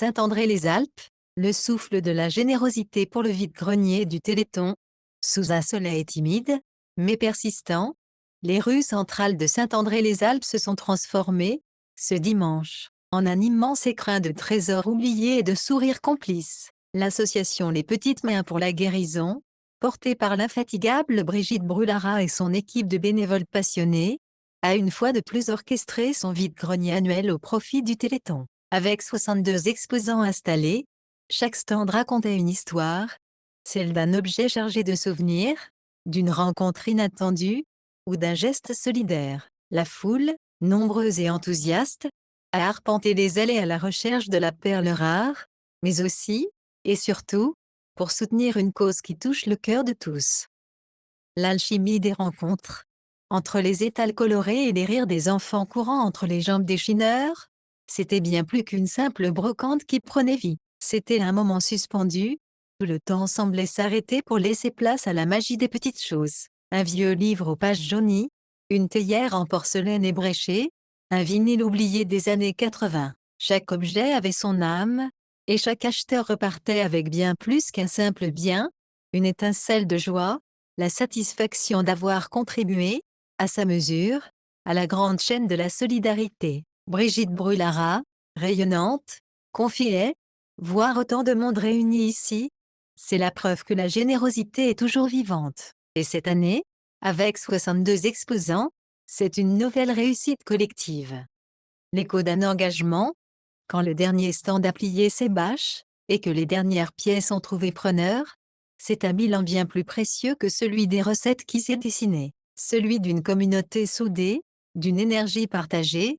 Saint-André-les-Alpes, le souffle de la générosité pour le vide-grenier du Téléthon. Sous un soleil timide, mais persistant, les rues centrales de Saint-André-les-Alpes se sont transformées, ce dimanche, en un immense écrin de trésors oubliés et de sourires complices. L'association Les Petites Mains pour la Guérison, portée par l'infatigable Brigitte Brulara et son équipe de bénévoles passionnés, a une fois de plus orchestré son vide-grenier annuel au profit du Téléthon. Avec 62 exposants installés, chaque stand racontait une histoire, celle d'un objet chargé de souvenirs, d'une rencontre inattendue, ou d'un geste solidaire. La foule, nombreuse et enthousiaste, a arpenté les allées à la recherche de la perle rare, mais aussi, et surtout, pour soutenir une cause qui touche le cœur de tous. L'alchimie des rencontres. Entre les étals colorés et les rires des enfants courant entre les jambes des chineurs, c'était bien plus qu'une simple brocante qui prenait vie. C'était un moment suspendu, où le temps semblait s'arrêter pour laisser place à la magie des petites choses. Un vieux livre aux pages jaunies, une théière en porcelaine ébréchée, un vinyle oublié des années 80. Chaque objet avait son âme, et chaque acheteur repartait avec bien plus qu'un simple bien, une étincelle de joie, la satisfaction d'avoir contribué, à sa mesure, à la grande chaîne de la solidarité. Brigitte Brulara, rayonnante, confiait: voir autant de monde réuni ici, c'est la preuve que la générosité est toujours vivante. Et cette année, avec 62 exposants, c'est une nouvelle réussite collective. L'écho d'un engagement, quand le dernier stand a plié ses bâches, et que les dernières pièces ont trouvé preneur, c'est un bilan bien plus précieux que celui des recettes qui s'est dessiné, celui d'une communauté soudée, d'une énergie partagée,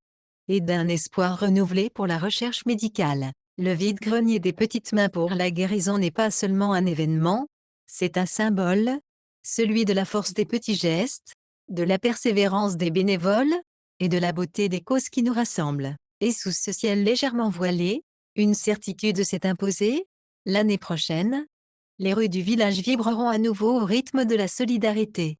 et d'un espoir renouvelé pour la recherche médicale. Le vide-grenier des petites mains pour la guérison n'est pas seulement un événement, c'est un symbole, celui de la force des petits gestes, de la persévérance des bénévoles, et de la beauté des causes qui nous rassemblent. Et sous ce ciel légèrement voilé, une certitude s'est imposée: l'année prochaine, les rues du village vibreront à nouveau au rythme de la solidarité.